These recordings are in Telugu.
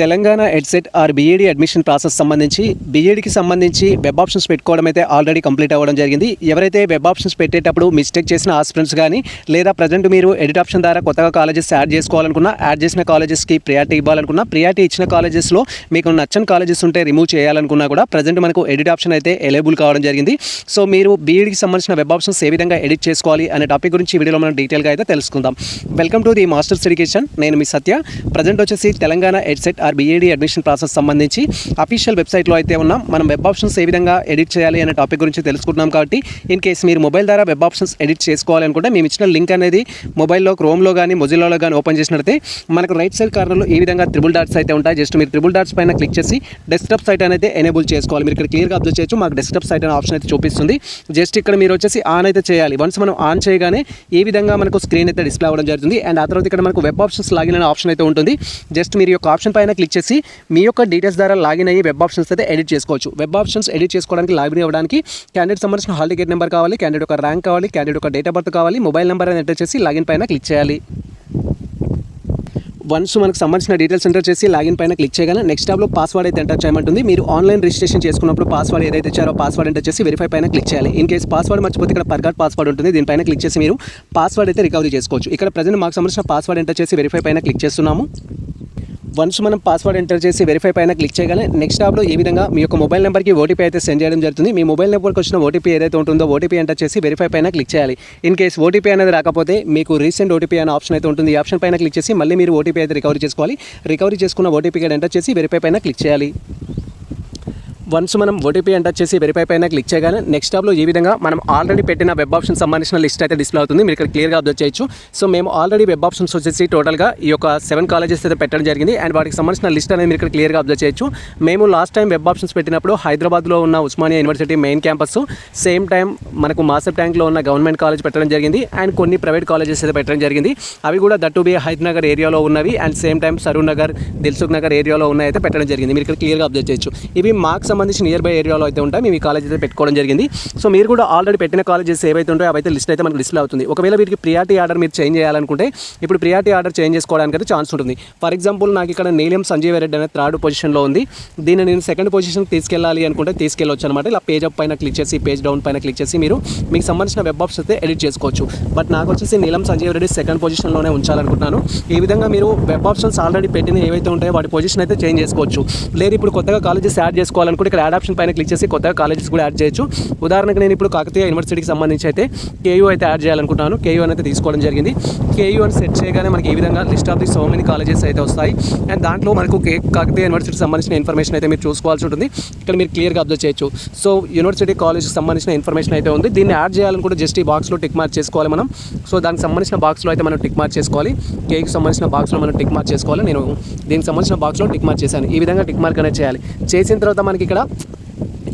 Telangana EdCET or BEd admission process సంబంధించి బీఈడీకి సంబంధించి వెబ్ ఆప్షన్స్ పెట్టుకోవడం అయితే ఆల్రెడీ కంప్లీట్ అవ్వడం జరిగింది. ఎవరైతే వెబ్ ఆప్షన్స్ పెట్టేటప్పుడు మిస్టేక్ చేసిన ఆస్పిరెంట్స్ కానీ లేదా ప్రజెంట్ మీరు ఎడిట్ ఆప్షన్ ద్వారా కొత్తగా కాలేజెస్ యాడ్ చేసుకోవాలనుకున్నా, యాడ్ చేసిన కాలేజెస్కి ప్రియారిటీ ఇవ్వాలనుకున్నా, ప్రియారిటీ ఇచ్చిన కాలేజెస్లో మీకు నచ్చని కాలేజెస్ ఉంటే రిమూవ్ చేయాలనుకున్నా కూడా ప్రజెంట్ మనకు ఎడిట్ ఆప్షన్ అయితే అవైలబుల్ కావడం జరిగింది. సో మీరు బీఈడీకి సంబంధించిన వెబ్ ఆప్షన్స్ ఏ విధంగా ఎడిట్ చేసుకోవాలి అనే టాపిక్ గురించి ఈ వీడియోలో మనం డీటెయిల్గా అయితే తెలుసుకుందాం. Welcome to the Masters Education. నేను మీ సత్య. ప్రజెంట్ వచ్చేసి Telangana EdCET or BEd admission process సంబంధించి అఫీషియల్ వెబ్సైట్లో అయితే ఉన్నాం. మనం వెబ్ ఆప్షన్స్ ఏ విధంగా ఎడిట్ చేయాలి అనే టాపిక్ గురించి తెలుసుకుంటున్నాం. కాబట్టి ఇన్ కేసు మీరు మొబైల్ ద్వారా వెబ్ ఆప్షన్స్ ఎడిట్ చేసుకోవాలనుకుంటే మేము ఇచ్చిన లింక్ అనేది మొబైల్లో క్రోమ్లో కానీ మొజిల్లాలో కానీ ఓపెన్ చేసినట్లయితే మనకు రైట్ సైడ్ కార్నర్లో ఈ విధంగా త్రిబుల్ డాట్స్ అయితే ఉంటాయి. జస్ట్ మీరు త్రిబుల్ డాట్స్ పైన క్లిక్ చేసి డెస్క్టాప్ సైట్ అనేది ఎనేబుల్ చేసుకోవాలి. మీరు ఇక్కడ క్లియర్గా అబ్జర్వ్ చేయొచ్చు, మాకు డెస్క్టాప్ సైట్ అనే ఆప్షన్ అయితే చూపిస్తుంది. జస్ట్ ఇక్కడ మీరు వచ్చేసి ఆన్ అయితే చేయాలి. వన్స్ మనం ఆన్ చేయగానే ఈ విధంగా మనకు స్క్రీన్ అయితే డిస్ప్లే అవ్వడం జరుగుతుంది. అండ్ ఆ తర్వాత ఇక్కడ మనకు వెబ్ ఆప్షన్స్ లాగిన్ అనే ఆప్షన్ అయితే ఉంటుంది. జస్ట్ మీరు యొక్క ఆప్షన్ పైన క్లిక్ చేసి మీ యొక్క డీటెయిల్స్ ద్వారా లాగిన్ అయ్యి వెబ్ ఆప్షన్స్ అయితే ఎడిట్ చేసుకోవచ్చు. వెబ్ ఆప్షన్స్ ఎడిట్ చేసుకోవడానికి లాగిన్ అవ్వడానికి క్యాండిడేట్ సంబంధించిన హాల్ టికెట్ నెంబర్ కావాలి, క్యాండిడేట్ ఒక ర్యాంక్ కావాలి, క్యాండిడేట్ ఒక డేట్ ఆఫ్ బర్త్ కావాలి, మొబైల్ నెంబర్ అని ఎంటర్ చేసి లాగిన్ పైన క్లిక్ చేయాలి. వన్స్ మనకు సంబంధించిన డీటెయిల్స్ ఎంటర్ చేసి లాగిన్ పైన క్లిక్ చేయగానే నెక్స్ట్ టాబ్లో పాస్వర్డ్ అయితే ఎంటర్ చేయమంటుంది. మీరు ఆన్లైన్ రిజిస్ట్రేషన్ చేసుకున్నప్పుడు పాస్వర్డ్ ఏదైతే ఇచ్చారో పాస్వర్డ్ ఎంటర్ చేసి వెరిఫై పైన క్లిక్ చేయాలి. ఇన్ కేసు పాస్వర్డ్ మర్చిపోతే ఇక్కడ ఫర్గాట్ పాస్వర్డ్ ఉంటుంది. దీనిపైన క్లిక్ చేసి మీరు పాస్వర్డ్ అయితే రికవరీ చేసుకోవచ్చు. ఇక్కడ ప్రజెంట్ మాకు సంబంధించిన పాస్వర్డ్ ఎంటర్ చేసి వెరిఫై పైన క్లిక్ చేస్తున్నాము. వన్స్ మనం పాస్వర్డ్ ఎంటర్ చేసి వెరిఫై పైన క్లిక్ చేయగానే నెక్స్ట్ టాబ్లో ఈ విధంగా మీ యొక్క మొబైల్ నెంబర్కి ఓటీపీ అయితే సెండ్ చేయడం జరుగుతుంది. మీ మొబైల్ నెంబర్కి వచ్చిన ఓటీపీ ఏదైతే ఉంటుందో ఓటీపీ ఎంటర్ చేసి వెరిఫై పైన క్లిక్ చేయాలి. ఇన్ కేసు ఓటీపీ అనేది రాకపోతే మీకు రీసెంట్ ఓటీపీ అనే ఆప్షన్ అయితే ఉంటుంది. ఈ ఆప్షన్ పైన క్లిక్ చేసి మళ్ళీ మీరు ఓటీపీ అయితే రికవరీ చేసుకోవాలి. రికవరీ చేసుకున్న ఓటీపీ ఎంటర్ చేసి వెరిఫై పైన క్లిక్ చేయాలి. వన్స్ మనం ఓటీపీ ఎంటర్ చేసి వెరిఫై పైన క్లిక్ చేయగానే నెక్స్ట్ టాబ్లో ఈ విధంగా మనం ఆల్రెడీ పెట్టిన వెబ్ ఆప్షన్ సంబంధించిన లిస్ట్ అయితే డిస్ప్లే అవుతుంది. మీరు ఇక్కడ క్లియర్గా అబ్జర్వ్ చేయొచ్చు. సో మేము ఆల్రెడీ వెబ్ ఆప్షన్స్ వచ్చేసి టోటల్గా ఈ యొక్క 7 కాలేజెస్ అయితే పెట్టడం జరిగింది. అండ్ వాటికి సంబంధించిన లిస్ట్ అనేది మీరు ఇక్కడ క్లియర్గా అబ్జర్వ్ చేయొచ్చు. మేము లాస్ట్ టైం వెబ్ ఆప్షన్స్ పెట్టినప్పుడు హైదరాబాద్లో ఉన్న Osmania university main campus, same time మనకు మాసప్ ట్యాంక్లో ఉన్న గవర్నమెంట్ కాలేజ్ పెట్టడం జరిగింది. అండ్ కొన్ని ప్రైవేట్ కాలేజెస్ అయితే పెట్టడం జరిగింది. అవి కూడా దట్ టు బి హైదరాబాద్ ఏరియాలో ఉన్నవి and same time Saroor Nagar, Dilsukh Nagar ఏరియాలో ఉన్నాయి అయితే పెట్టడం జరిగింది. మీరు ఇక్కడ క్లియర్గా అబ్జర్వ్ చేయొచ్చు. ఇవి మాకు సంబంధించి నియర్ బై ఏరియాలో అయితే ఉంటాయి. మేము ఈ కాలేజ్ అయితే పెట్టుకోవడం జరిగింది. సో మీరు కూడా ఆల్రెడీ పెట్టిన కాలేజెస్ ఏవైతే ఉంటాయో అవైతే లిస్ట్ అయితే మనకు డిస్ప్లే అవుతుంది. ఒకవేళ వీరికి ప్రియారిటీ ఆర్డర్ మీరు చేంజ్ చేయాలనుకుంటే ఇప్పుడు ప్రియారిటీ ఆర్డర్ చేంజ్ చేసుకోవడానికి అయితే ఛాన్స్ ఉంటుంది. ఫర్ ఎగ్జాంపుల్ నాకు ఇక్కడ నీలం సంజీవ్ రెడ్డి అనేది 3rd పొజిషన్లో ఉంది. దీన్ని నేను 2nd పొజిషన్కి తీసుకెళ్ళాలి అనుకుంటే తీసుకెళ్ళొచ్చు అనమాట. ఇలా పేజ్ అప్ పైన క్లిక్ చేసి పేజ్ డౌన్ పైన క్లిక్ చేసి మీరు మీకు సంబంధించిన వెబ్ ఆప్షన్స్ అయితే ఎడిట్ చేసుకోవచ్చు. బట్ నాకు వచ్చేసి నీలం సంజీవ్ రెడ్డి 2nd పొజిషన్లోనే ఉంచాలనుకుంటున్నాను. ఈ విధంగా మీరు వెబ్ ఆప్షన్స్ ఆల్రెడీ పెట్టిన ఏవైతే ఉంటాయో వాటి పొజిషన్ అయితే చేంజ్ చేసుకోవచ్చు. లేదు ఇప్పుడు కొత్తగా కాలేజెస్ యాడ్ చేసుకోవాలనుకుంటే ఇక్కడ యాడ్ ఆప్షన్ పైన క్లిక్ చేసి కొత్తగా కాలేజెస్ కూడా యాడ్ చేయొచ్చు. ఉదాహరణకు నేను ఇప్పుడు కాకతీయ యూనివర్సిటీకి సంబంధించి అయితే కేయూ అయితే యాడ్ చేయాలనుకుంటున్నాను. కేయూ అనేది తీసుకోవడం జరిగింది. కేయూ అని సెట్ చేయగానే మనకి ఈ విధంగా list of the so many colleges అయితే వస్తాయి. అండ్ దాంట్లో మనకు కాకతీయ యూనివర్సిటీకి సంబంధించిన ఇన్ఫర్మేషన్ అయితే మీరు చూసుకోవాల్సి ఉంటుంది. ఇక్కడ మీరు క్లియర్గా అబ్జర్వ్ చేయొచ్చు. సో యూనివర్సిటీ కాలేజ్కి సంబంధించిన ఇన్ఫర్మేషన్ అయితే ఉంది. దీన్ని యాడ్ చేయాలనుకుంటే జస్ట్ ఈ బాక్స్లో టిక్ మార్క్ చేసుకోవాలి మనం. సో దానికి సంబంధించిన బాక్స్లో అయితే మనం టిక్ మార్క్ చేసుకోవాలి. కేకి సంబంధించిన బాక్స్లో మనం టిక్ మార్క్ చేసుకోవాలి. నేను దీనికి సంబంధించిన బాక్స్లో టిక్ మార్క్ చేశాను. ఈ విధంగా టిక్ మార్క్ అనేది చేయాలి. చేసిన తర్వాత మనకి ఇక్కడ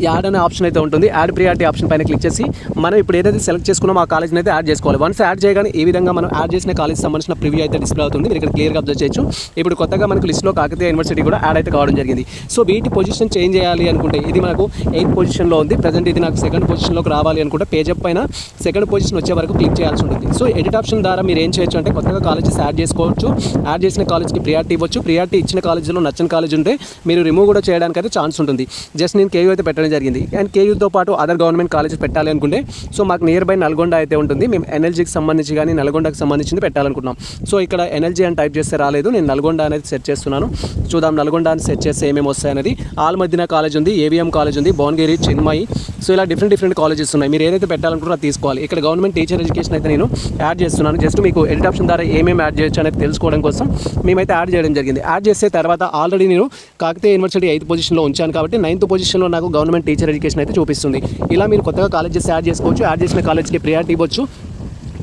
యాడ్ అనే ఆప్షన్ అయితే ఉంటుంది. యాడ్ ప్రియారిటీ ఆప్షన్ పైన క్లిక్ చేసి మనం ఇప్పుడు ఏదైతే సెలెక్ట్ చేసుకున్నామో ఆ కాలేజ్ని అయితే యాడ్ చేసుకోవాలి. వన్స్ యాడ్ చేయగానే ఈ విధంగా మనం యాడ్ చేసిన కాలేజ్ సంబంధించిన ప్రివ్యూ అయితే డిస్ప్లే అవుతుంది. మీరు ఇక్కడ క్లియర్గా అబ్జర్వ్ చేయొచ్చు. ఇప్పుడు కొత్తగా మనకు లిస్ట్లో కాకతీయ యూనివర్సిటీ కూడా యాడ్ అయితే కావడం జరిగింది. సో వీటి పొజిషన్ చేంజ్ చేయాలి అనుకుంటే ఇది మనకు 8th పొజిషన్లో ఉంది. ప్రజెంట్ ఇది నాకు 2nd పొజిషన్లోకి రావాలి అనుకుంటే పేజ్ అప్ పైన 2nd పొజిషన్ వచ్చే వరకు క్లిక్ చేయాల్సి ఉంటుంది. సో ఎడిట్ ఆప్షన్ ద్వారా మీరు ఏం చేయొచ్చు అంటే కొత్తగా కాలేజెస్ యాడ్ చేసుకోవచ్చు. యాడ్ చేసిన కాలేజ్కి ప్రియారిటీ ఇవ్వచ్చు. ప్రియారిటీ ఇచ్చిన కాలేజీలో నచ్చిన కాలేజ్ ఉంటే మీరు రిమూవ్ కూడా చేయడానికి అయితే ఛాన్స్ ఉంటుంది. జస్ట్ నేను కేయూ అయితే పెట్టడం జరిగింది. అండ్ కేయూతో పాటు అదర్ గవర్నమెంట్ కాలేజెస్ పెట్టాలి అనుకుంటే సో మాకు నియర్ బై నల్గొండ అయితే ఉంటుంది. మేము ఎన్ఎల్జీకి సంబంధించి కానీ నల్గొండకి సంబంధించింది పెట్టాలనుకుంటున్నాం. సో ఇక్కడ ఎన్ఎల్జీ అని టైప్ చేస్తే రాలేదు. నేను నల్గొండ అనేది సెట్ చేస్తున్నాను. చూద్దాం నల్గొండ అని సెట్ చేస్తే ఏమేమి వస్తాయి అనేది. ఆల్ మదీనా కాలేజ్ ఉంది, ఏవిఎం కాలేజ్ ఉంది, భువనగిరి, చిన్మయి. సో ఇలా డిఫరెంట్ కాలేజెస్ ఉన్నాయి. మీరు ఏదైతే పెట్టాలనుకుంటారో తీసుకోవాలి. ఇక్కడ గవర్నమెంట్ టీచర్ ఎడ్యుకేషన్ అయితే నేను యాడ్ చేస్తున్నాను. జస్ట్ మీకు ఎడిట్ ఆప్షన్ ద్వారా ఏమేమి యాడ్ చేయొచ్చు అనేది తెలుసుకోవడం కోసం మేమైతే యాడ్ చేయడం జరిగింది. యాడ్ చేసే తర్వాత ఆల్రెడీ నేను కాకతీయ యూనివర్సిటీ 8th పొజిషన్లో ఉంచాను కాబట్టి 9th పొజిషన్లో నాకు గవర్నమెంట్ టీచర్ ఎడ్యుకేషన్ అయితే చూపిస్తుంది. ఇలా మీరు కొత్తగా కాలేజెస్ యాడ్ చేసుకోవచ్చు. యాడ్ చేసిన కాలేజ్కి ప్రియారిటీ ఇవ్వచ్చు.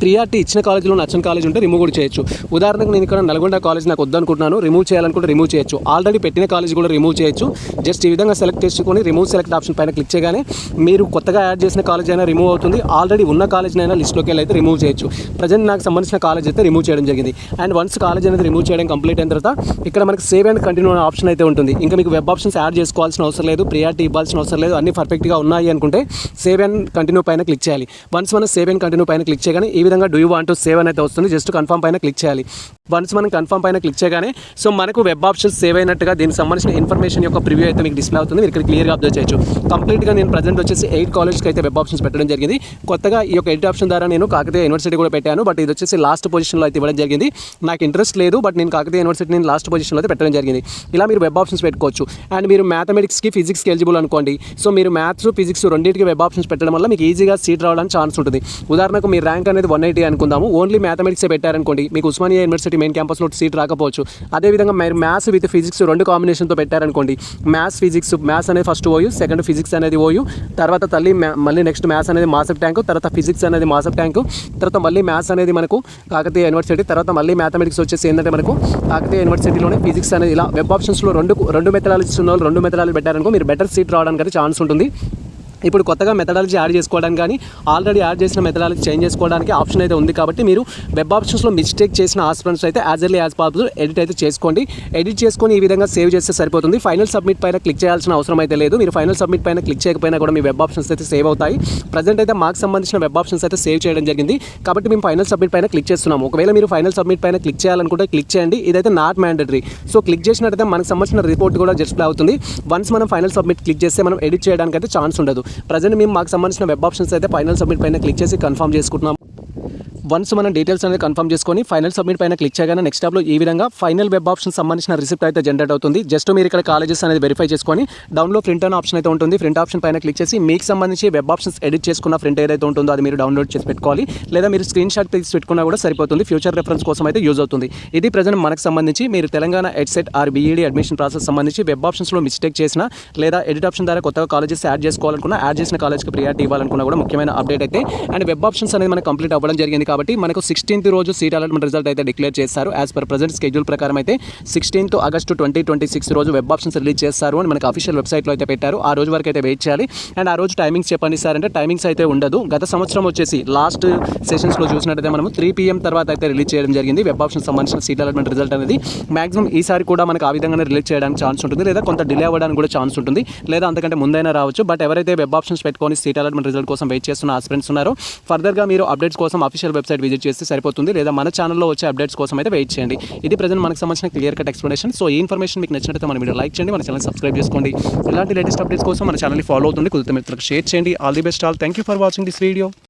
ప్రియారిటీ ఇచ్చిన కాలేజీలో నచ్చిన కాలేజ్ ఉంటే రిమూవ్ కూడా చేయొచ్చు. ఉదాహరణకు నేను ఇక్కడ నల్గొండ కాలేజ్ నాకు వద్దనుకుంటున్నాను, రిమూవ్ చేయాలనుకుంటే రిమూవ్ చేయొచ్చు. ఆల్రెడీ పెట్టిన కాలేజ్ కూడా రిమూవ్ చేయొచ్చు. జస్ట్ ఈ విధంగా సెలెక్ట్ చేసుకొని రిమూవ్ సెలెక్ట్ ఆప్షన్ పైన క్లిక్ చేయగానే మీరు కొత్తగా యాడ్ చేసిన కాలేజ్ అయినా రిమూవ్ అవుతుంది. ఆల్రెడీ ఉన్న కాలేజ్నైనా లిస్ట్లోకి వెళ్ళి అయితే రిమూవ్ చేయొచ్చు. ప్రజెంట్ నాకు సంబంధించిన కాలేజ్ అయితే రిమూవ్ చేయడం జరిగింది. అండ్ వన్స్ కాలేజ్ అనేది రిమూవ్ చేయడం కంప్లీట్ అయిన తర్వాత ఇక్కడ మనకి సేవ్ అండ్ కంటిన్యూ అనే ఆప్షన్ అయితే ఉంటుంది. ఇంకా మీకు వెబ్ ఆప్షన్స్ యాడ్ చేసుకోవాల్సిన అవసరం లేదు, ప్రియారిటీ ఇవ్వాల్సిన అవసరం లేదు, అన్ని పర్ఫెక్ట్గా ఉన్నాయి అనుకుంటే సేవ్ అండ్ కంటిన్యూ పైన క్లిక్ చేయాలి. వన్స్ మనం సేవ్ అండ్ కంటిన్యూ పైన క్లిక్ చేయగానే ఈ విధంగా do you want to save అనేది వస్తుంది. జస్ట్ కన్ఫర్మ్ పైన క్లిక్ చేయాలి. వన్స్ మనం కన్ఫర్మ్ పైన క్లిక్ చేయగానే సో మనకు వెబ్ ఆప్షన్స్ సేవ్ అయినట్టుగా దీనికి సంబంధించిన ఇన్ఫర్మేషన్ యొక్క ప్రివ్యూ అయితే మీకు డిస్ప్లే అవుతుంది. మీరు ఇక్కడ క్లియర్గా అబ్జర్వ్ చేయొచ్చు. కంప్లీట్గా నేను ప్రజెంట్ వచ్చేసి 8 కాలేజ్కి అయితే వెబ్ ఆప్షన్స్ పెట్టడం జరిగింది. కొత్తగా ఈ యొక్క ఎడిట్ ఆప్షన్ ద్వారా నేను కాకతీయ యూనివర్సిటీ కూడా పెట్టాను. బట్ ఇది వచ్చేసి లాస్ట్ పొజిషన్లో అయితే ఇవ్వడం జరిగింది. నాకు ఇంట్రెస్ట్ లేదు, బట్ నేను కాకతీయ యూనివర్సిటీని లాస్ట్ పొజిషన్లో అయితే పెట్టడం జరిగింది. ఇలా మీరు వెబ్ ఆప్షన్స్ పెట్టుకోవచ్చు. అండ్ మీరు మ్యాథమెటిక్స్కి ఫిజిక్స్కి ఎలిజిబుల్ అనుకోండి. సో మీరు మ్యాథ్స్ ఫిజిక్స్ రెండింటికి వెబ్ ఆప్షన్స్ పెట్టడం వల్ల మీకు ఈజీగా సీట్ రావడానికి ఛాన్స్ ఉంటుంది. ఉదాహరణకు మీ ర్యాంక్ అనేది 180 అనుకుందాము. ఓన్లీ మ్యాథమెటిక్సే పెట్టారనుకోండి, మీకు ఉస్మానియా యూనివర్సిటీ మెయిన్ క్యాంపస్లో సీట్ రాకపోవచ్చు. అదేవిధంగా మీరు మ్యాథ్స్ విత్ ఫిజిక్స్ 2 కాంబినేషన్తో పెట్టారనుకోండి, మ్యాథ్స్ అనేది ఫస్ట్ ఓయూ, సెకండ్ ఫిజిక్స్ అనేది ఓయూ, తర్వాత మళ్ళీ నెక్స్ట్ మ్యాథ్స్ అనేది మాసప్ ట్యాంకు, తర్వాత ఫిజిక్స్ అనేది మాసప్ ట్యాంకు, తర్వాత మళ్ళీ మ్యాథ్స్ అనేది మనకు కాకతీయ యూనివర్సిటీ, తర్వాత మళ్ళీ మ్యాథమెటిక్స్ వచ్చేసి ఏంటంటే మనకు కాకతీయ యూనివర్సిటీలోనే ఫిజిక్స్ అనేది. ఇలా వెబ్ ఆప్షన్స్లో రెండు మెథడాలజీస్ ఉన్న వాళ్ళు 2 మెథడాలజీ పెట్టారనుకో మీరు బెటర్ సీట్ రావడానికి అయితే ఛాన్స్ ఉంటుంది. ఇప్పుడు కొత్తగా మెథడాలజీ యాడ్ చేసుకోవడానికి కానీ ఆల్రెడీ యాడ్ చేసిన మెథడాలజీ చేంజ్ చేసుకోవడానికి ఆప్షన్ అయితే ఉంది. కాబట్టి మీరు వెబ్ ఆప్షన్స్లో మిస్టేక్ చేసిన ఆస్పిరెంట్స్ అయితే as early as possible edit అయితే చేసుకోండి. ఎడిట్ చేసుకొని ఈ విధంగా సేవ్ చేస్తే సరిపోతుంది. ఫైనల్ సబ్మిట్ పైన క్లిక్ చేయాల్సిన అవసరం అయితే లేదు. మీరు ఫైనల్ సబ్మిట్ పైన క్లిక్ చేయకపోయినా కూడా మీ వెబ్ ఆప్షన్స్ అయితే సేవ్ అవుతాయి. ప్రజెంట్ అయితే మాకు సంబంధించిన వెబ్ ఆప్షన్స్ అయితే సేవ్ చేయడం జరిగింది. కాబట్టి మేము ఫైనల్ సబ్మిట్ పైన క్లిక్ చేస్తున్నాము. ఒకవేళ మీరు ఫైనల్ సబ్మిట్ పైన క్లిక్ చేయాలనుకుంటే క్లిక్ చేయండి. ఇదైతే నాట్ మ్యాండటరీ. సో క్లిక్ చేసినట్టయితే మనకు సంబంధించిన రిపోర్ట్ కూడా డిస్ప్లే అవుతుంది. వన్స్ మనం ఫైనల్ సబ్మిట్ క్లిక్ చేస్తే మనం ఎడిట్ చేయడానికి అయితే ఛాన్స్ ఉండదు. ప్రజెంట్ మేము మాకు సంబంధించిన వెబ్ ఆప్షన్స్ అయితే ఫైనల్ సబ్మిట్ పైన క్లిక్ చేసి కన్ఫర్మ్ చేసుకుంటున్నాం. వన్స్ మనం డీటెయిల్స్ అనేది కన్ఫర్మ్ చేసుకొని ఫైనల్ సబ్మిట్ పైన క్లిక్ చేయగానే నెక్స్ట్ టాబ్లో ఈ విధంగా ఫైనల్ వెబ్ ఆప్షన్ సంబంధించిన రిసిప్ట్ అయితే జనరేట్ అవుతుంది. జస్ట్ మీరు ఇక్కడ కాలేజెస్ అనేది వెరిఫై చేసుకొని డౌన్లో ప్రింట్ అనే ఆప్షన్ అయితే ఉంటుంది. ప్రింట్ ఆప్షన్ పైన క్లిక్ చేసి మీకు సంబంధించి వెబ్ ఆప్షన్స్ ఎడిట్ చేసుకున్న ప్రింట్ ఏదైతే ఉంటుందో అది మీరు డౌన్లోడ్ చేసి పెట్టుకోవాలి. లేదా మీరు స్క్రీన్ షాట్ తీసి పెట్టుకున్నా కూడా సరిపోతుంది. ఫ్యూచర్ రెఫరెన్స్ కోసం అయితే యూజ్ అవుతుంది. ఇది ప్రజెంట్ మనకు సంబంధించి మీరు Telangana EdCET or BEd admission process సంబంధించి వెబ్ ఆప్షన్స్లో మిస్టేక్ చేసిన లేదా ఎడిట్ ఆప్షన్ ద్వారా కొత్తగా కాలేజెస్ యాడ్ చేసుకోవాలనుకున్నా, యాడ్ చేసిన కాలేజ్కి ప్రియారిటీ ఇవ్వాలనుకున్నా కూడా ముఖ్యమైన అప్డేట్ అయితే. అండ్ వెబ్ ఆప్షన్స్ అనేది మనకు కంప్లీట్ అవ్వడం జరిగింది. కాబట్టి మనకు 16th రోజు సీట్ అలాట్మెంట్ రిజల్ట్ అయితే డిక్లేర్ చేస్తారు. యాజ్ పర్ ప్రజెంట్ స్కెడ్యూల్ ప్రకారం అయితే 16th ఆగస్టు 2026 రోజు వెబ్ ఆప్షన్స్ రిలీజ్ చేస్తారు అని మనకు అఫీషియల్ వెబ్సైట్లో అయితే పెట్టారు. ఆ రోజు వరకు అయితే వెయిట్ చేయాలి. అండ్ ఆ రోజు టైమింగ్స్ చెప్పండి సార్ అంటే టైమింగ్స్ అయితే ఉండదు. గత సంవత్సరం వచ్చేసి లాస్ట్ సెషన్స్లో చూసినట్టయితే మనం 3 PM తర్వాత అయితే రిలీజ్ చేయడం జరిగింది వెబ్ ఆప్షన్స్ సంబంధించిన సీట్ అలాట్మెంట్ రిజల్ట్ అనేది. మాక్సిమం ఈసారి కూడా మనకు ఆ విధంగానే రిలీజ్ చేయడానికి ఛాన్స్ ఉంటుంది, లేదా కొంత డిలే అవ్వడానికి కూడా ఛాన్స్ ఉంటుంది, లేదా అంతకంటే ముందైనా రావచ్చు. బట్ ఎవరైతే వెబ్ ఆప్షన్స్ పెట్టుకొని సీట్ అలాట్మెంట్ రిజల్ట్ కోసం వెయిట్ చేస్తున్న ఆస్పిరెంట్స్ ఉన్నారో ఫర్దర్గా మీరు అప్డేట్స్ కోసం అఫీషియల్ వెబ్సైట్ విజిట్ చేస్తే సరిపోతుంది, లేదా మన ఛానల్లో వచ్చే అప్డేట్స్ కోసం అయితే వెయిట్ చేయండి. ఇది ప్రజెంట్ మనకు సంబంధించిన క్లియర్ కట్ ఎక్స్ప్లెనేషన్. సో ఈ ఇన్ఫర్మేషన్ మీకు నచ్చినట్లయితే మన వీడియో లైక్ చేయండి, మన ఛానల్ సబ్స్క్రైబ్ చేసుకోండి. ఇలాంటి లేటెస్ట్ అప్డేట్స్ కోసం మన ఛానల్ని ఫాలో అవుతుంది, కుదిరితే మిత్రులకు షేర్ చేయండి. All the best all. Thank you for watching this video.